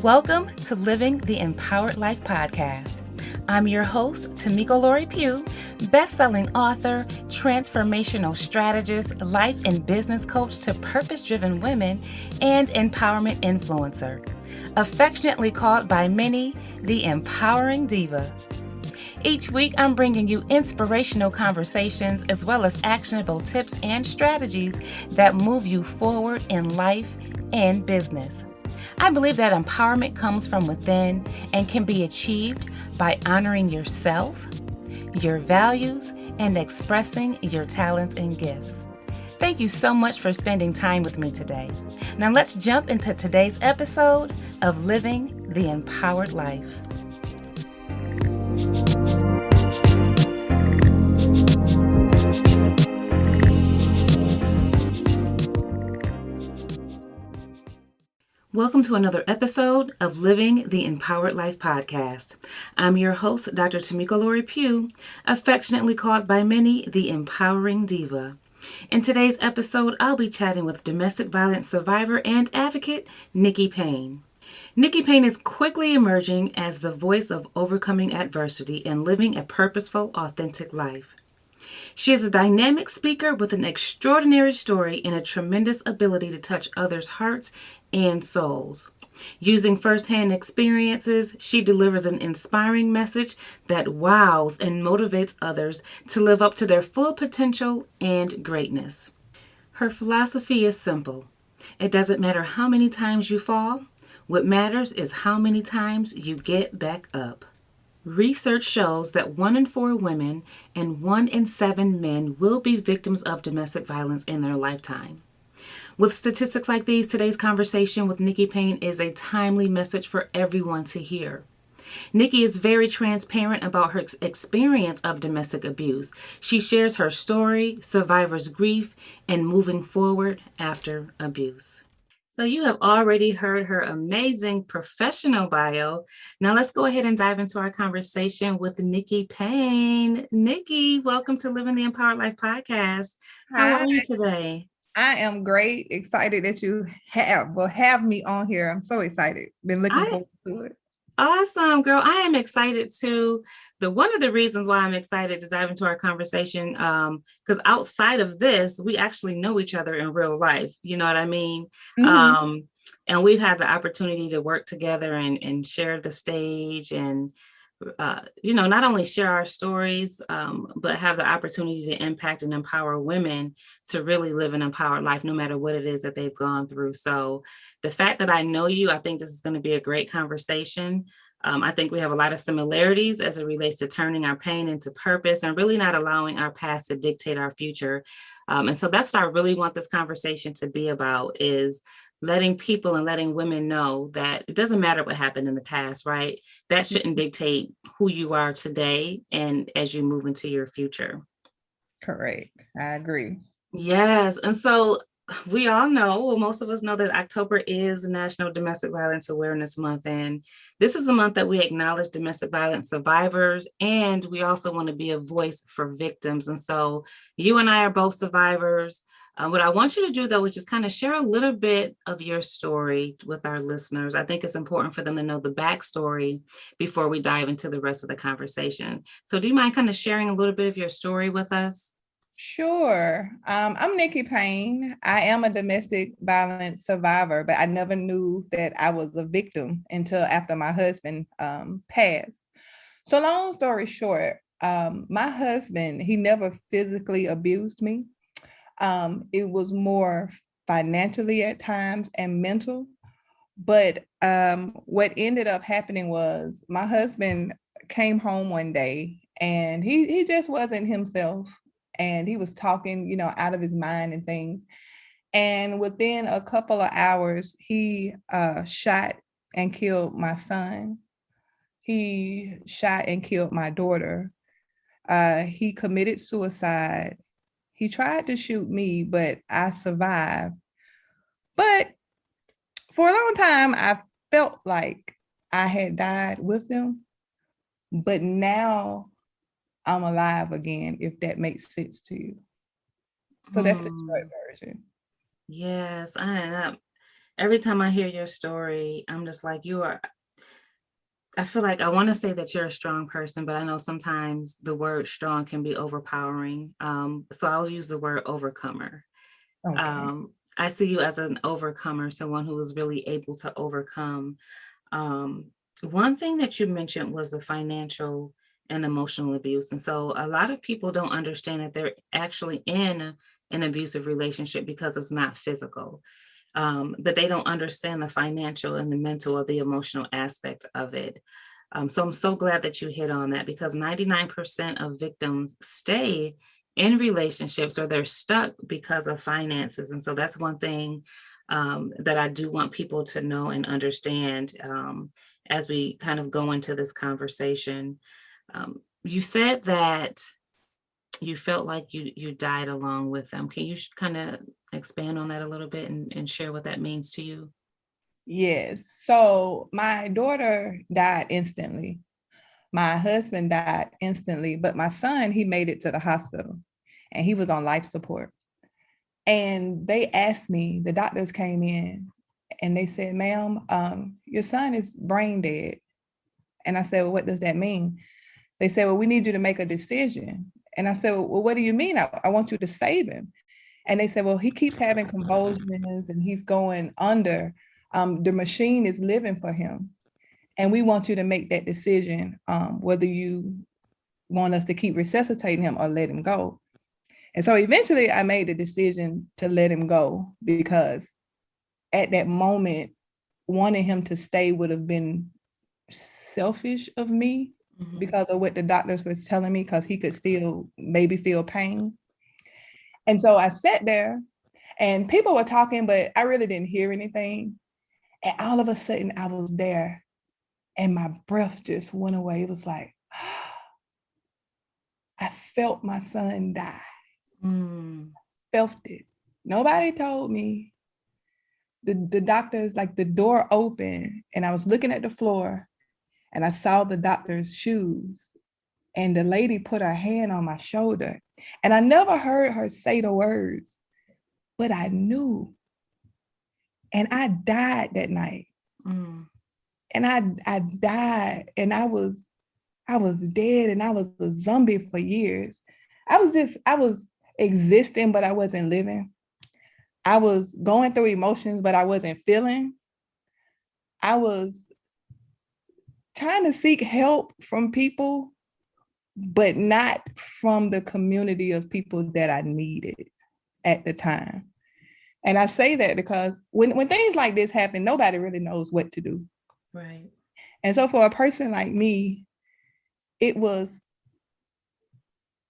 Welcome to Living the Empowered Life podcast. I'm your host, Tamiko Pugh, best-selling author, transformational strategist, life and business coach to purpose-driven women, and empowerment influencer. Affectionately called by many, the Empowering Diva. Each week, I'm bringing you inspirational conversations as well as actionable tips and strategies that move you forward in life and business. I believe that empowerment comes from within and can be achieved by honoring yourself, your values, and expressing your talents and gifts. Thank you so much for spending time with me today. Now let's jump into today's episode of Living the Empowered Life. Welcome to another episode of Living the Empowered Life podcast. I'm your host, Dr. Tamiko Pugh, affectionately called by many the Empowering Diva. In today's episode, I'll be chatting with domestic violence survivor and advocate, Nikki Payne. Nikki Payne is quickly emerging as the voice of overcoming adversity and living a purposeful, authentic life. She is a dynamic speaker with an extraordinary story and a tremendous ability to touch others' hearts and souls. Using firsthand experiences, she delivers an inspiring message that wows and motivates others to live up to their full potential and greatness. Her philosophy is simple. It doesn't matter how many times you fall. What matters is how many times you get back up. Research shows that 1 in 4 women and 1 in 7 men will be victims of domestic violence in their lifetime. With statistics like these, today's conversation with Nikki Payne is a timely message for everyone to hear. Nikki is very transparent about her experience of domestic abuse. She shares her story, survivor's grief, and moving forward after abuse. So you have already heard her amazing professional bio. Now let's go ahead and dive into our conversation with Nikki Payne. Nikki, welcome to Living the Empowered Life podcast. How are you today? I am great. Excited that you have me on here. I'm so excited. Been looking forward to it. Awesome, girl. I am excited too. One of the reasons why I'm excited to dive into our conversation, because outside of this, we actually know each other in real life. You know what I mean? Mm-hmm. And we've had the opportunity to work together and share the stage and not only share our stories, but have the opportunity to impact and empower women to really live an empowered life, no matter what it is that they've gone through. So the fact that I know you, I think this is going to be a great conversation. I think we have a lot of similarities as it relates to turning our pain into purpose and really not allowing our past to dictate our future. And so that's what I really want this conversation to be about, is letting people and letting women know that it doesn't matter what happened in the past, right? That shouldn't dictate who you are today and as you move into your future. Correct. I agree. Yes. And so we all know, well, most of us know that October is National Domestic Violence Awareness Month. And this is a month that we acknowledge domestic violence survivors. And we also want to be a voice for victims. And so you and I are both survivors. What I want you to do, though, is just kind of share a little bit of your story with our listeners. I think it's important for them to know the backstory before we dive into the rest of the conversation. So do you mind kind of sharing a little bit of your story with us? Sure. I'm Nikki Payne. I am a domestic violence survivor, but I never knew that I was a victim until after my husband passed. So long story short, my husband, he never physically abused me. It was more financially at times and mental. But what ended up happening was my husband came home one day and he just wasn't himself. And he was talking, out of his mind and things. And within a couple of hours, he shot and killed my son. He shot and killed my daughter. He committed suicide. He tried to shoot me, but I survived. But for a long time, I felt like I had died with them. But now I'm alive again, if that makes sense to you. So that's the short version. Yes, every time I hear your story, I'm just like, I feel like I want to say that you're a strong person, but I know sometimes the word strong can be overpowering. So I'll use the word overcomer. Okay. I see you as an overcomer, someone who was really able to overcome. Um, One thing that you mentioned was the financial and emotional abuse. And so a lot of people don't understand that they're actually in an abusive relationship because it's not physical. But they don't understand the financial and the mental or the emotional aspect of it. So I'm so glad that you hit on that, because 99% of victims stay in relationships or they're stuck because of finances. And so that's one thing that I do want people to know and understand as we kind of go into this conversation. You said that you felt like you died along with them. Can you kind of expand on that a little bit and share what that means to you? Yes. So my daughter died instantly. My husband died instantly, but my son, he made it to the hospital and he was on life support. And they asked me, the doctors came in and they said, ma'am, your son is brain dead. And I said, well, what does that mean? They said, well, we need you to make a decision. And I said, well, what do you mean? I want you to save him. And they said, well, he keeps having convulsions and he's going under. The machine is living for him. And we want you to make that decision, whether you want us to keep resuscitating him or let him go. And so eventually I made the decision to let him go because at that moment, wanting him to stay would have been selfish of me because of what the doctors were telling me, because he could still maybe feel pain. And so I sat there and people were talking, but I really didn't hear anything. And all of a sudden I was there and my breath just went away. It was like, I felt my son die. Mm. Felt it. Nobody told me. The doctors, like the door opened and I was looking at the floor and I saw the doctor's shoes. And the lady put her hand on my shoulder. And I never heard her say the words, but I knew. And I died that night. Mm. And I died and I was dead and I was a zombie for years. I was existing, but I wasn't living. I was going through emotions, but I wasn't feeling. I was trying to seek help from people, but not from the community of people that I needed at the time. And I say that because when things like this happen, nobody really knows what to do. Right. And so for a person like me, it was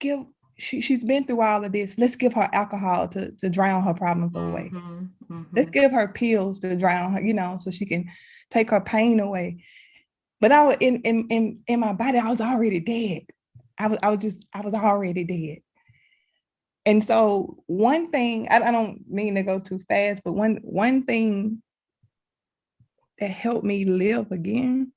give she's been through all of this. Let's give her alcohol to drown her problems away. Mm-hmm. Let's Mm-hmm. give her pills to drown her, so she can take her pain away. But I was in my body, I was already dead. I was already dead. And so one thing, I don't mean to go too fast, but one thing that helped me live again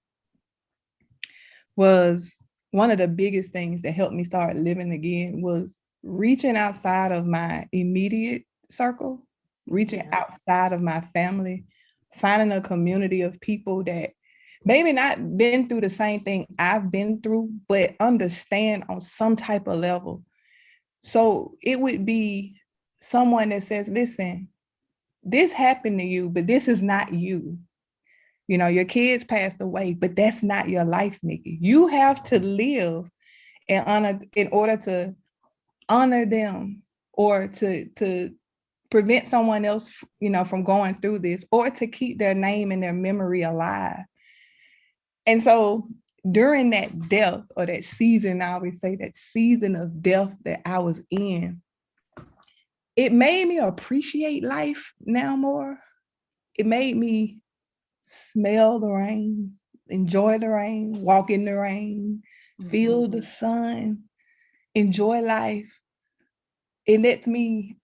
was one of the biggest things that helped me start living again was reaching outside of my immediate circle, reaching Yeah. outside of my family, finding a community of people that maybe not been through the same thing I've been through, but understand on some type of level. So it would be someone that says, listen, this happened to you, but this is not you. Your kids passed away, but that's not your life, Nikki. You have to live in order to honor them or to prevent someone else, from going through this or to keep their name and their memory alive. And so during that death or that season, I always say that season of death that I was in, it made me appreciate life now more. It made me smell the rain, enjoy the rain, walk in the rain, feel the sun, enjoy life. It lets me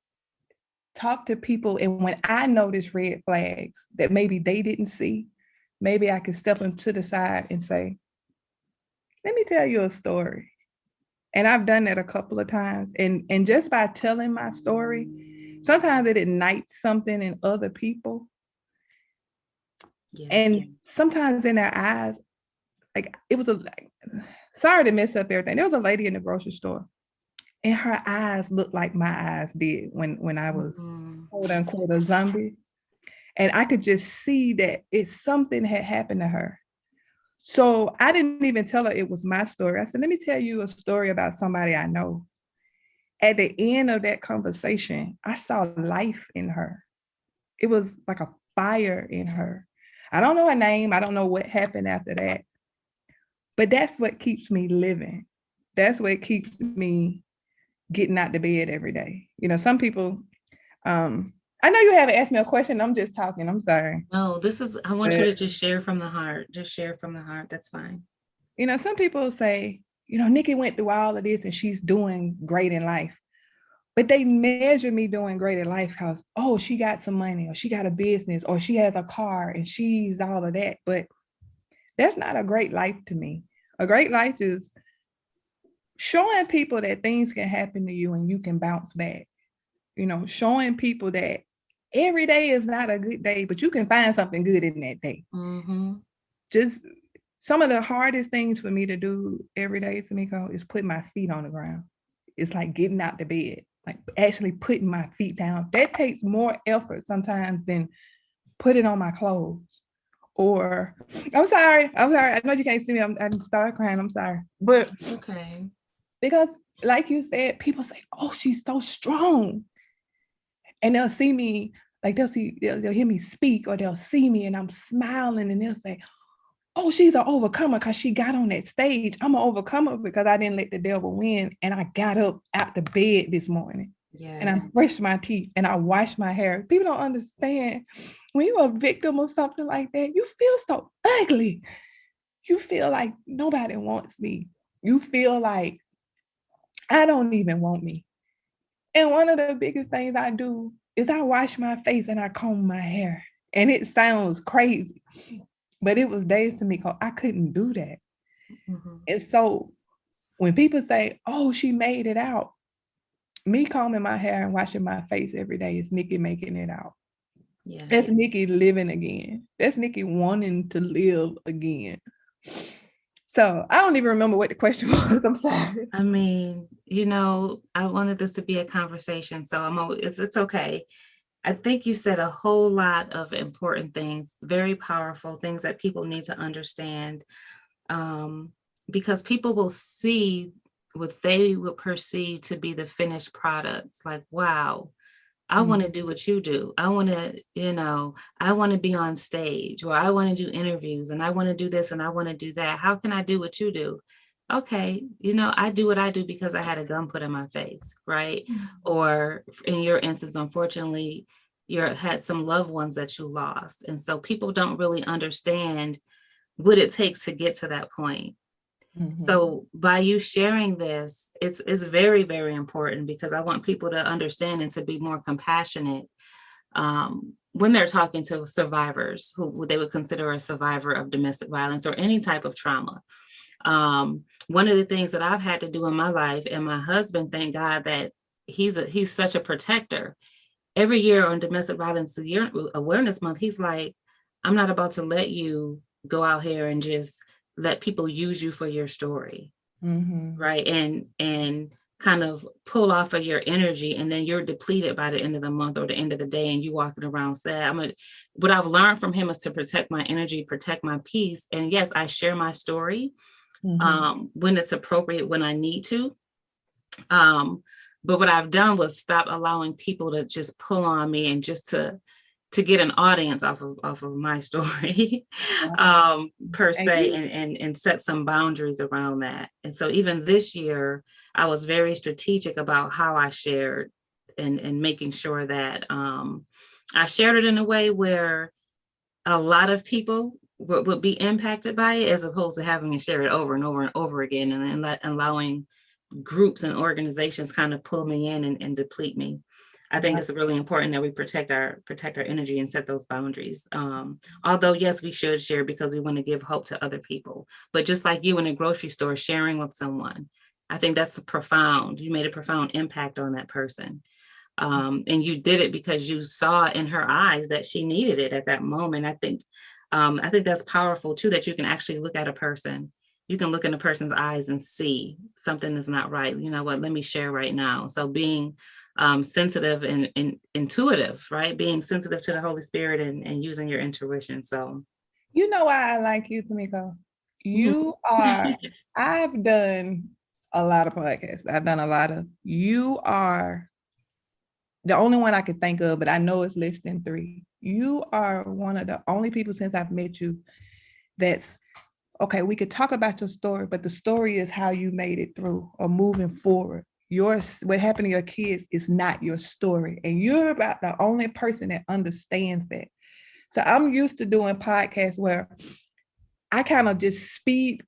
talk to people. And when I notice red flags that maybe they didn't see, maybe I can step them to the side and say, let me tell you a story. And I've done that a couple of times. And just by telling my story, sometimes it ignites something in other people. Yes. And sometimes in their eyes, like it was sorry to mess up everything. There was a lady in the grocery store and her eyes looked like my eyes did when I was Mm-hmm. quote unquote a zombie. And I could just see that it's something had happened to her. So I didn't even tell her it was my story. I said, let me tell you a story about somebody I know. At the end of that conversation, I saw life in her. It was like a fire in her. I don't know her name. I don't know what happened after that. But that's what keeps me living. That's what keeps me getting out the bed every day. Some people, I know you haven't asked me a question. I'm just talking. I'm sorry. No, I want you But, to just share from the heart. Just share from the heart. That's fine. some people say, Nikki went through all of this and she's doing great in life. But they measure me doing great in life because, oh, she got some money or she got a business or she has a car and she's all of that. But that's not a great life to me. A great life is showing people that things can happen to you and you can bounce back. Showing people that every day is not a good day, but you can find something good in that day. Mm-hmm. Just some of the hardest things for me to do every day, Tamiko, is put my feet on the ground. It's like getting out the bed, like actually putting my feet down. That takes more effort sometimes than putting on my clothes. Or I'm sorry. I know you can't see me. I started crying. I'm sorry. But Okay. because, like you said, people say, "Oh, she's so strong," and they'll see me, like they'll hear me speak, or they'll see me, and I'm smiling, and they'll say, "Oh, she's an overcomer because she got on that stage. I'm an overcomer because I didn't let the devil win, and I got up out the bed this morning, and I Yes. brushed my teeth, and I washed my hair." People don't understand when you're a victim of something like that. You feel so ugly. You feel like nobody wants me. You feel like I don't even want me. And one of the biggest things I do is I wash my face and I comb my hair. And it sounds crazy, but it was days to me because I couldn't do that. Mm-hmm. And so when people say, "Oh, she made it out," me combing my hair and washing my face every day is Nikki making it out. That's Yes. Nikki living again. That's Nikki wanting to live again. So I don't even remember what the question was. I'm sorry. I mean, I wanted this to be a conversation, so it's okay. I think you said a whole lot of important things, very powerful things that people need to understand, um, because people will see what they would perceive to be the finished products. Like, wow, I want to do what you do. I want to be on stage, or I want to do interviews, and I want to do this and I want to do that. How can I do what you do? Okay, I do what I do because I had a gun put in my face, right? Or in your instance, unfortunately, you had some loved ones that you lost. And so people don't really understand what it takes to get to that point. So by you sharing this, it's very, very important because I want people to understand and to be more compassionate when they're talking to survivors who they would consider a survivor of domestic violence or any type of trauma. One of the things that I've had to do in my life, and my husband, thank God that he's such a protector. Every year on Domestic Violence Awareness Month, he's like, I'm not about to let you go out here and just let people use you for your story. Right. And kind of pull off of your energy, and then you're depleted by the end of the month or the end of the day, and you walking around sad. What I've learned from him is to protect my energy, protect my peace. And yes, I share my story when it's appropriate, when I need to. But what I've done was stop allowing people to just pull on me and just to get an audience off of my story per se, and set some boundaries around that. And so even this year, I was very strategic about how I shared, and making sure that I shared it in a way where a lot of people would be impacted by it, as opposed to having to share it over and over and over again, and allowing groups and organizations kind of pull me in and deplete me. I think it's really important that we protect our energy and set those boundaries. Although, yes, we should share because we want to give hope to other people. But just like you in a grocery store sharing with someone, I think that's profound. You made a profound impact on that person. And you did it because you saw in her eyes that she needed it at that moment. I think that's powerful too, that you can actually look at a person. You can look in a person's eyes and see something is not right. You know what? Let me share right now. So being sensitive and intuitive, right? Being sensitive to the Holy Spirit and using your intuition. So, You know why I like you, Tamiko? I've done a lot of podcasts. You are the only one I could think of, but I know it's less than 3. You are one of the only people since I've met you that's okay. We could talk about your story, but the story is how you made it through or moving forward. What happened to your kids is not your story, and you're about the only person that understands that. So I'm used to doing podcasts where I kind of speed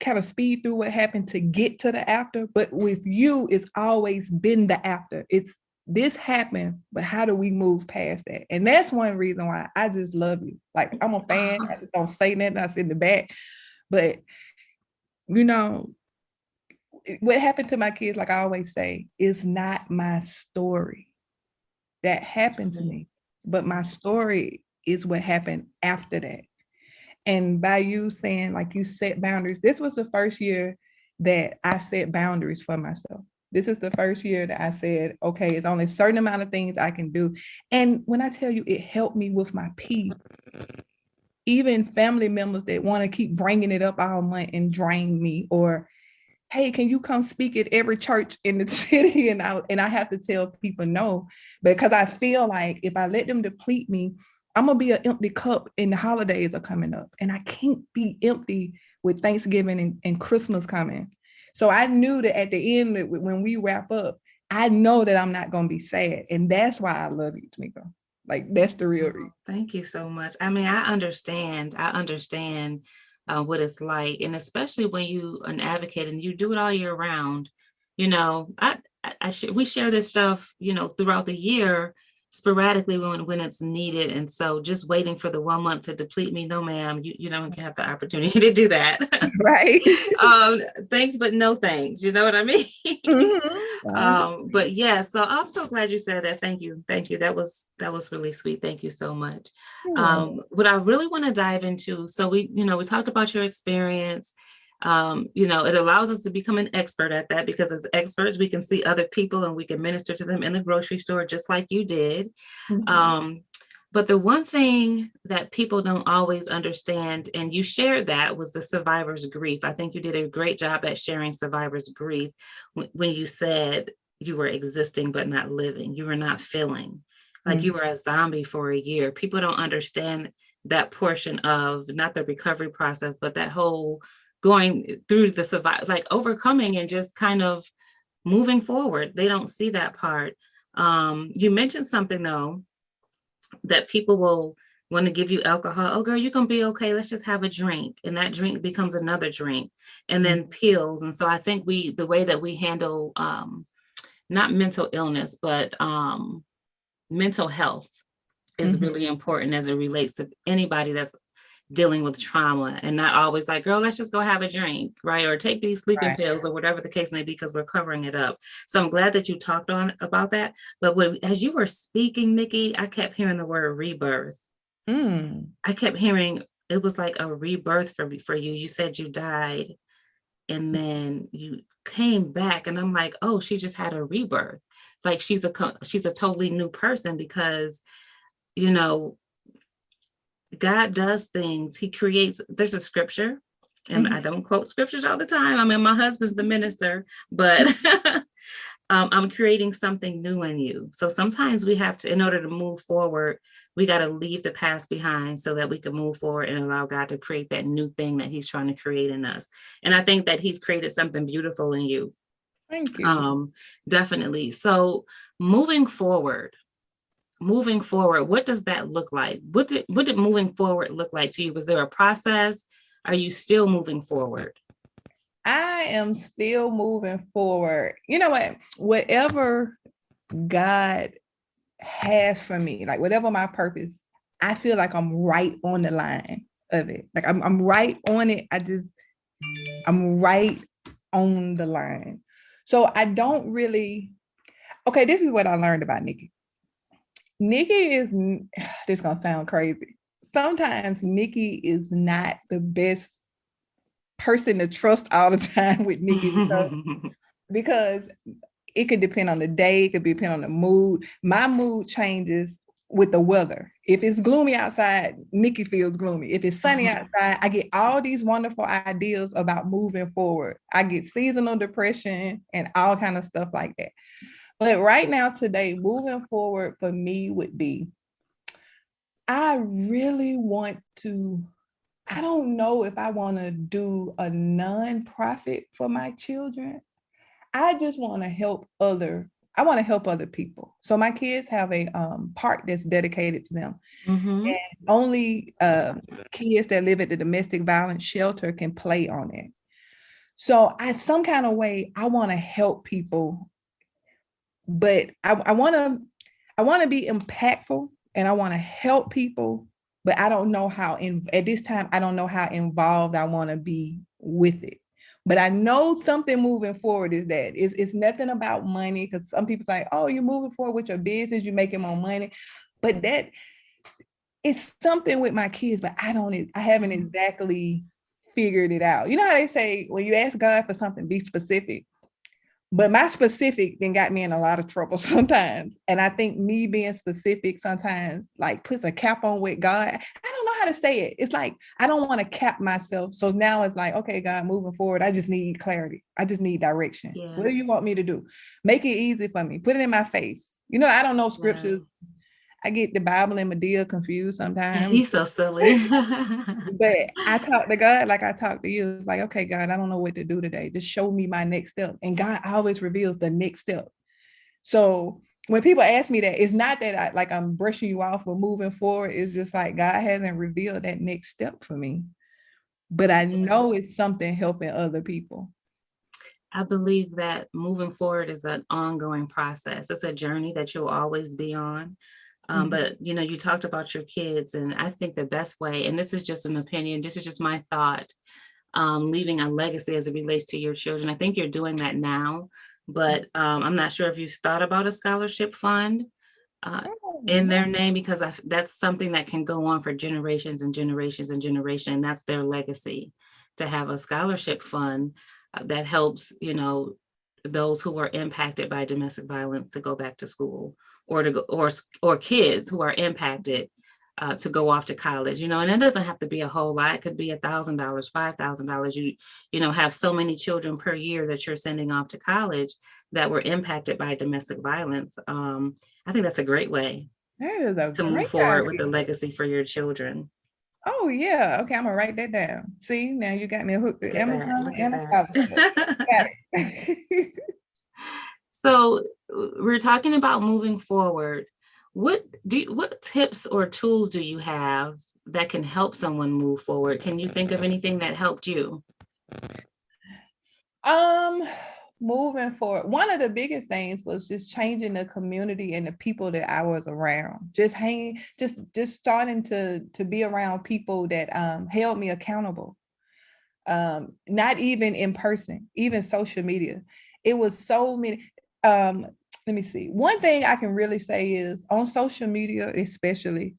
through what happened to get to the after. But with you, it's always been the after. It's this happened, but how do we move past that? And that's one reason why I just love you. Like, I'm a fan. I just don't say nothing. I sit in the back. But, you know, what happened to my kids, like I always say, is not my story. That happened to me. But my story is what happened after that. And by you saying, like, you set boundaries, this was the first year that I set boundaries for myself. This is the first year that I said, okay, it's only a certain amount of things I can do. And when I tell you, it helped me with my peace. Even family members that want to keep bringing it up all month and drain me, or hey, can you come speak at every church in the city? And I have to tell people no, because I feel like if I let them deplete me, I'm gonna be an empty cup and the holidays are coming up. And I can't be empty with Thanksgiving and Christmas coming. So I knew that at the end, when we wrap up, I know that I'm not gonna be sad. And that's why I love you, Tamiko. Like, that's the real reason. Thank you so much. I mean, I understand what it's like, and especially when you are an advocate and you do it all year round. You know, we share this stuff, you know, throughout the year, sporadically when it's needed. And so just waiting for the 1 month to deplete me, no, ma'am, you don't have the opportunity to do that. Right. Thanks, but no thanks. You know what I mean? But yeah, so I'm so glad you said that. Thank you. That was really sweet. Thank you so much. What I really want to dive into, so we talked about your experience. It allows us to become an expert at that, because as experts, we can see other people and we can minister to them in the grocery store, just like you did. But the one thing that people don't always understand, and you shared that, was the survivor's grief. I think you did a great job at sharing survivor's grief when you said you were existing but not living. You were not feeling like you were a zombie for a year. People don't understand that portion of not the recovery process, but that whole going through the survive, like overcoming and just kind of moving forward. They don't see that part. You mentioned something though, that people will want to give you alcohol. Oh girl, you're gonna be okay, let's just have a drink. And that drink becomes another drink, and then pills. And so I think the way that we handle not mental illness, but mental health is really important as it relates to anybody that's dealing with trauma, and not always like, girl, let's just go have a drink, right? Or take these sleeping pills, or whatever the case may be, because we're covering it up. So I'm glad that you talked about that. But as you were speaking, Nikki, I kept hearing the word rebirth. I kept hearing it was like a rebirth for you. You said you died and then you came back, and I'm like, oh, she just had a rebirth. Like she's a totally new person, because God does things. He creates. There's a scripture, and I don't quote scriptures all the time. I mean, my husband's the minister, but I'm creating something new in you. So sometimes we have to, in order to move forward, we got to leave the past behind so that we can move forward and allow God to create that new thing that he's trying to create in us. And I think that he's created something beautiful in you. Thank you. Definitely. So moving forward, what does that look like? What did moving forward look like to you? Was there a process? Are you still moving forward? I am still moving forward. You know what? Whatever God has for me, like whatever my purpose, I feel like I'm right on the line of it. Like I'm right on it. I'm right on the line. So I don't really, okay, this is what I learned about Nikki. Nikki is, this is going to sound crazy. Sometimes Nikki is not the best person to trust all the time with Nikki because it could depend on the day, it could depend on the mood. My mood changes with the weather. If it's gloomy outside, Nikki feels gloomy. If it's sunny outside, I get all these wonderful ideas about moving forward. I get seasonal depression and all kind of stuff like that. But right now, today, moving forward for me would be, I really want to, I don't know if I want to do a nonprofit for my children. I just want to help I want to help other people. So my kids have a park that's dedicated to them. And only kids that live at the domestic violence shelter can play on it. So some kind of way, I want to help people, but I want to be impactful and I want to help people, but I don't know how at this time, I don't know how involved I want to be with it. But I know something moving forward is that it's nothing about money, because some people say, oh, you're moving forward with your business, you're making more money. But that it's something with my kids, but I haven't exactly figured it out. You know how they say, when you ask God for something, be specific. But my specific then got me in a lot of trouble sometimes. And I think me being specific sometimes like puts a cap on with God. I don't know how to say it. It's like, I don't want to cap myself. So now it's like, okay, God, moving forward, I just need clarity. I just need direction. Yeah. What do you want me to do? Make it easy for me. Put it in my face. You know, I don't know scriptures. Wow. I get the Bible and Medea confused sometimes. He's so silly. But I talk to God like I talk to you. It's like, okay, God, I don't know what to do today. Just show me my next step. And God always reveals the next step. So when people ask me that, it's not that I'm brushing you off or moving forward. It's just like God hasn't revealed that next step for me. But I know it's something helping other people. I believe that moving forward is an ongoing process. It's a journey that you'll always be on. But, you know, you talked about your kids, and I think the best way, and this is just an opinion, this is just my thought, leaving a legacy as it relates to your children. I think you're doing that now, but I'm not sure if you've thought about a scholarship fund in their name, because that's something that can go on for generations and generations and generations. And that's their legacy, to have a scholarship fund that helps, you know, those who are impacted by domestic violence to go back to school, or to go, or kids who are impacted to go off to college, you know. And it doesn't have to be a whole lot. It could be $1,000, $5,000. You know, have so many children per year that you're sending off to college that were impacted by domestic violence. I think that's a great way to move forward with the legacy for your children. Oh yeah. Okay, I'm gonna write that down. See, now you got me hooked with Amazon and a scholarship. So we're talking about moving forward. What tips or tools do you have that can help someone move forward? Can you think of anything that helped you? Moving forward, one of the biggest things was just changing the community and the people that I was around. Just starting to be around people that held me accountable. Not even in person, even social media. It was so many. Let me see. One thing I can really say is, on social media, especially,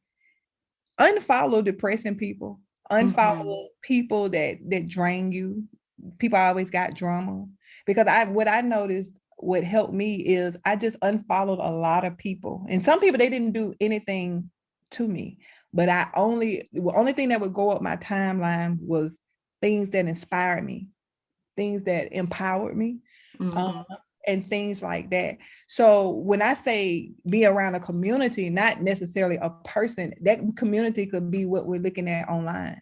unfollow depressing people. Unfollow people that drain you. People always got drama. Because what I noticed, what helped me is I just unfollowed a lot of people. And some people, they didn't do anything to me. But the only thing that would go up my timeline was things that inspired me, things that empowered me, and things like that. So when I say be around a community, not necessarily a person, that community could be what we're looking at online.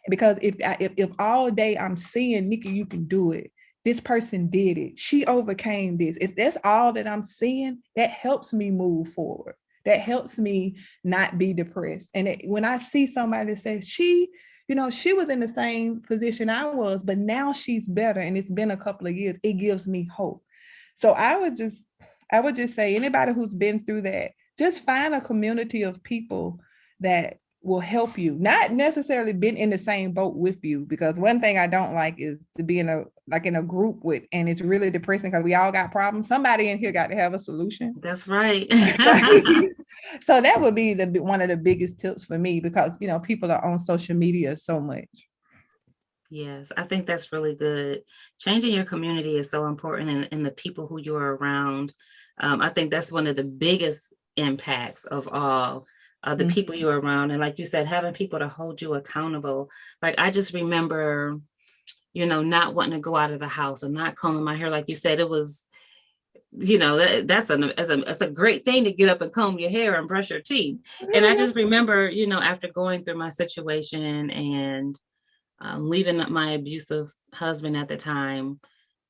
Because if all day I'm seeing, Nikki, you can do it. This person did it. She overcame this. If that's all that I'm seeing, that helps me move forward. That helps me not be depressed. And when I see somebody that says she was in the same position I was, but now she's better, and it's been a couple of years, it gives me hope. So I would just say, anybody who's been through that, just find a community of people that will help you, not necessarily been in the same boat with you. Because one thing I don't like is to be in like in a group with, and it's really depressing because we all got problems. Somebody in here got to have a solution. That's right. Right? So that would be one of the biggest tips for me, because people are on social media so much. Yes, I think that's really good. Changing your community is so important, and the people who you're around. I think that's one of the biggest impacts of all, the people you're around. And like you said, having people to hold you accountable. Like I just remember, not wanting to go out of the house or not combing my hair. Like you said, it was, that's a great thing to get up and comb your hair and brush your teeth. And I just remember, after going through my situation and leaving my abusive husband at the time,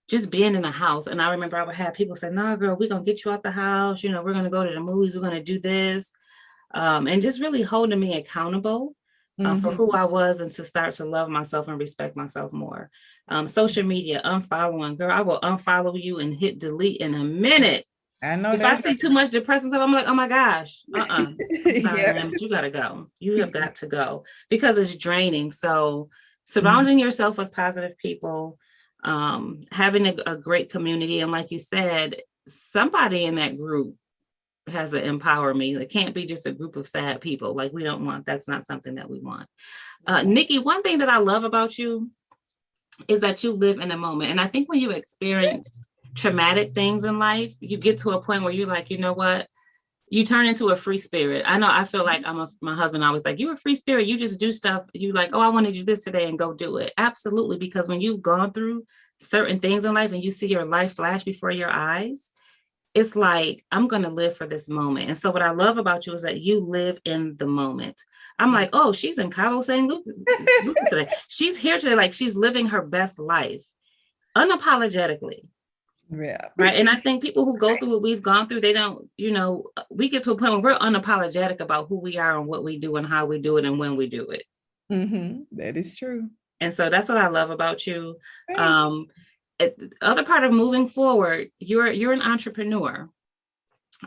just being in the house. And I remember I would have people say, "No, girl, we're going to get you out the house. We're going to go to the movies. We're going to do this." And just really holding me accountable for who I was, and to start to love myself and respect myself more. Social media, unfollowing, girl, I will unfollow you and hit delete in a minute. I know if I see too much depressing stuff, I'm like, oh my gosh, I'm sorry, yeah. man, but you gotta go. You have got to go, because it's draining. So surrounding yourself with positive people, having a great community, and like you said, somebody in that group has to empower me. It can't be just a group of sad people. Like that's not something that we want. Nikki, one thing that I love about you is that you live in the moment. And I think when you experience traumatic things in life, you get to a point where you're like, you know what? You turn into a free spirit. I know, I feel like my husband always like, you're a free spirit. You just do stuff. You like, oh, I want to do this today, and go do it. Absolutely. Because when you've gone through certain things in life and you see your life flash before your eyes, it's like, I'm going to live for this moment. And so what I love about you is that you live in the moment. I'm like, oh, she's in Cabo St. Lucas today. She's here today. Like, she's living her best life unapologetically. Yeah. Right. And I think people who go through what we've gone through, they don't, we get to a point where we're unapologetic about who we are and what we do and how we do it and when we do it. That is true. And so that's what I love about you. Other part of moving forward, you're an entrepreneur.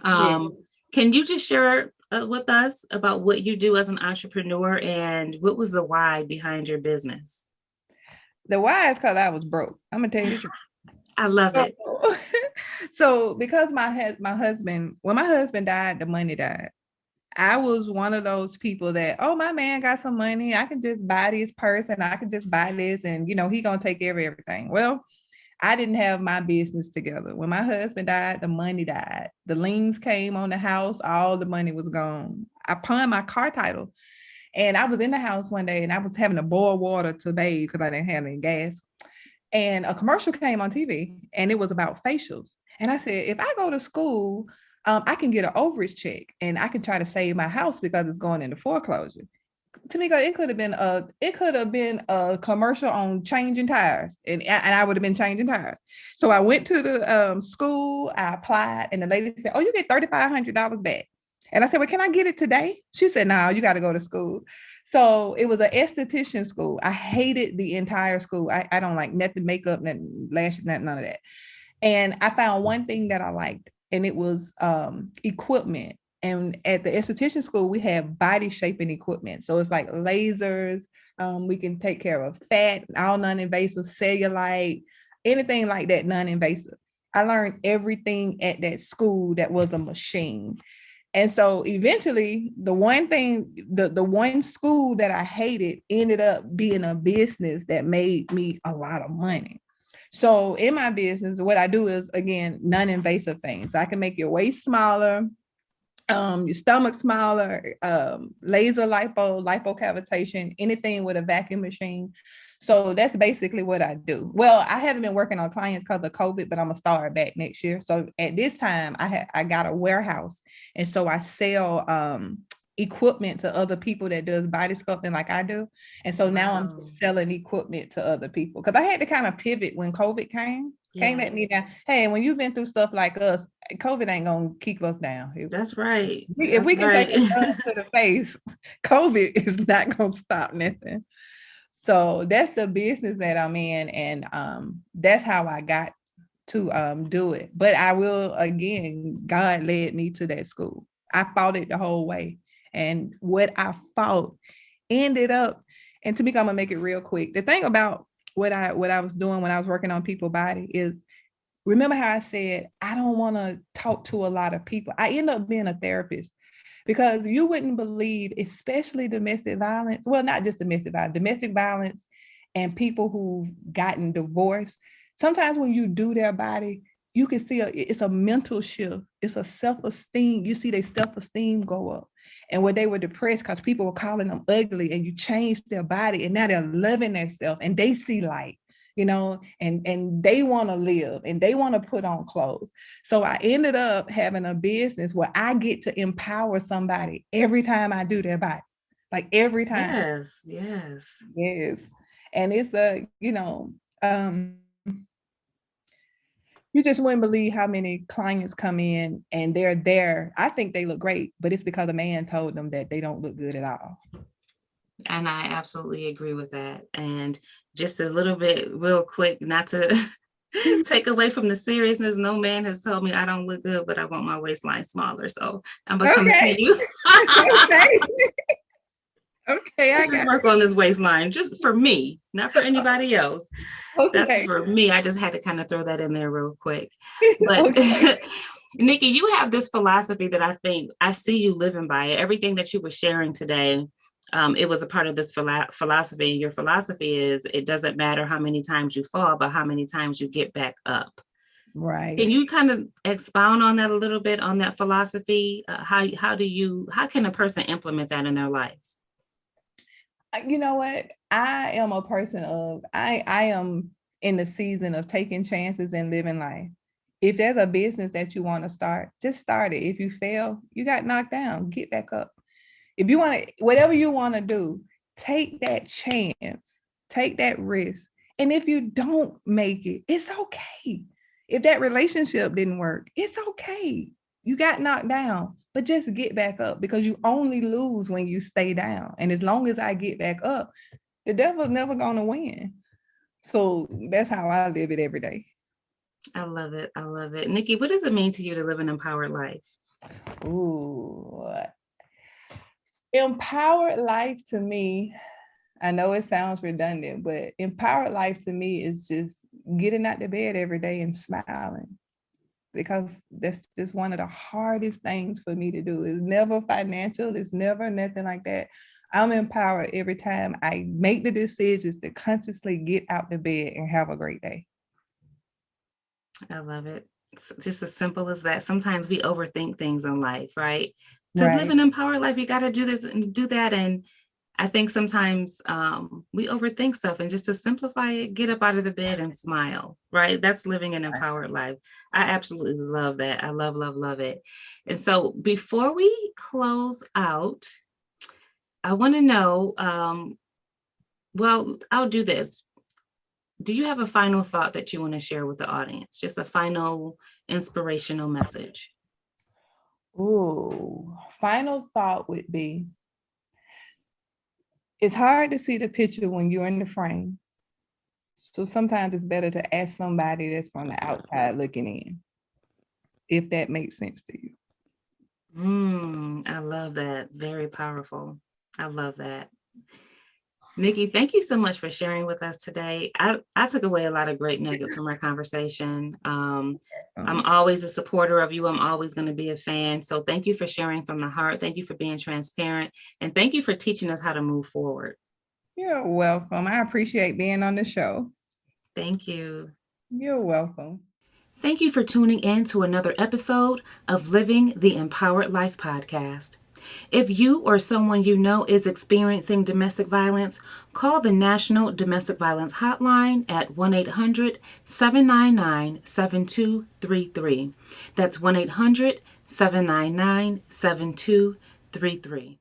Can you just share with us about what you do as an entrepreneur, and what was the why behind your business? The why is because I was broke. I'm gonna tell you the truth. I love it. So because my husband, when my husband died, the money died. I was one of those people that, oh, my man got some money, I can just buy this purse and I can just buy this, and he gonna take care of everything. Well, I didn't have my business together. When my husband died, the money died. The liens came on the house, all the money was gone. I pawned my car title, and I was in the house one day and I was having to boil water to bathe because I didn't have any gas. And a commercial came on TV, and it was about facials. And I said, if I go to school, I can get an overage check and I can try to save my house because it's going into foreclosure. Tamiko, it could have been a commercial on changing tires, and I would have been changing tires. So I went to the school, I applied, and the lady said, "Oh, you get $3,500 back." And I said, "Well, can I get it today?" She said, "No, you got to go to school." So it was an esthetician school. I hated the entire school. I don't like nothing, makeup, nothing, lashes, none of that. And I found one thing that I liked, and it was equipment. And at the esthetician school, we have body shaping equipment. So it's like lasers. We can take care of fat, all non-invasive, cellulite, anything like that, non-invasive. I learned everything at that school that was a machine. And so eventually, the one school that I hated ended up being a business that made me a lot of money. So in my business, what I do is, again, non-invasive things. I can make your waist smaller, your stomach smaller, laser lipocavitation, anything with a vacuum machine. So that's basically what I do. Well, I haven't been working on clients because of COVID, but I'm gonna start back next year. So at this time, I got a warehouse, and so I sell equipment to other people that does body sculpting like I do. And so now I'm selling equipment to other people, because I had to kind of pivot when COVID came. Can't let me down. Hey, when you've been through stuff like us, COVID ain't gonna keep us down. That's right. If we can take a gun to the face, COVID is not gonna stop nothing. So that's the business that I'm in, and that's how I got to do it. But I will, again, God led me to that school. I fought it the whole way, and what I fought ended up. And Tamiko, I'm gonna make it real quick. The thing about what I was doing when I was working on people's body is, remember how I said, I don't want to talk to a lot of people. I end up being a therapist because you wouldn't believe, especially domestic violence. Well, not just domestic violence and people who've gotten divorced. Sometimes when you do their body, you can see it's a mental shift. It's a self-esteem. You see their self-esteem go up. And when they were depressed because people were calling them ugly, and you changed their body, and now they're loving themselves and they see light, and they want to live and they want to put on clothes. So I ended up having a business where I get to empower somebody every time I do their body, like every time. Yes. And it's you just wouldn't believe how many clients come in and they're there. I think they look great, but it's because a man told them that they don't look good at all. And I absolutely agree with that. And just a little bit real quick, not to take away from the seriousness. No man has told me I don't look good, but I want my waistline smaller. So I'm going to come to you. Okay, I got work on this waistline just for me, not for anybody else. Okay. That's for me. I just had to kind of throw that in there real quick. But okay. Nikki, you have this philosophy that I think I see you living by. Everything that you were sharing today, it was a part of this philosophy. And your philosophy is, it doesn't matter how many times you fall, but how many times you get back up. Right. Can you kind of expound on that a little bit, on that philosophy? How can a person implement that in their life? You know what? I am a person of, I am in the season of taking chances and living life. If there's a business that you want to start, just start it. If you fail, you got knocked down, get back up. If you want to, whatever you want to do, take that chance, take that risk. And if you don't make it, it's okay. If that relationship didn't work, it's okay. You got knocked down, but just get back up, because you only lose when you stay down. And as long as I get back up, the devil's never going to win. So that's how I live it every day. I love it. I love it. Nikki, what does it mean to you to live an empowered life? Ooh, empowered life to me, I know it sounds redundant, but empowered life to me is just getting out of bed every day and smiling, because that's just one of the hardest things for me to do. It's never financial. It's never nothing like that. I'm empowered every time I make the decisions to consciously get out of bed and have a great day. I love it. It's just as simple as that. Sometimes we overthink things in life, right? To live an empowered life, you got to do this and do that. And I think sometimes we overthink stuff, and just to simplify it, get up out of the bed and smile, right? That's living an empowered life. I absolutely love that. I love, love, love it. And so before we close out, I want to know, well, I'll do this. Do you have a final thought that you want to share with the audience? Just a final inspirational message. Ooh, final thought would be, it's hard to see the picture when you're in the frame. So sometimes it's better to ask somebody that's from the outside looking in, if that makes sense to you. I love that. Very powerful. I love that. Nikki, thank you so much for sharing with us today. I took away a lot of great nuggets from our conversation. I'm always a supporter of you. I'm always going to be a fan. So thank you for sharing from the heart. Thank you for being transparent. And thank you for teaching us how to move forward. You're welcome. I appreciate being on the show. Thank you. You're welcome. Thank you for tuning in to another episode of Living the Empowered Life podcast. If you or someone you know is experiencing domestic violence, call the National Domestic Violence Hotline at 1-800-799-7233. That's 1-800-799-7233.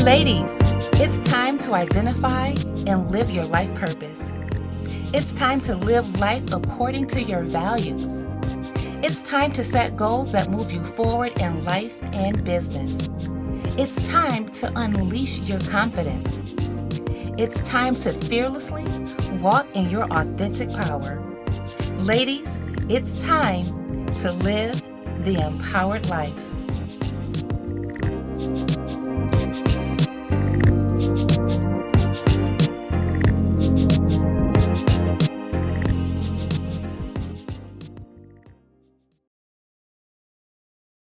Ladies, it's time to identify and live your life purpose. It's time to live life according to your values. It's time to set goals that move you forward in life and business. It's time to unleash your confidence. It's time to fearlessly walk in your authentic power. Ladies, it's time to live the empowered life.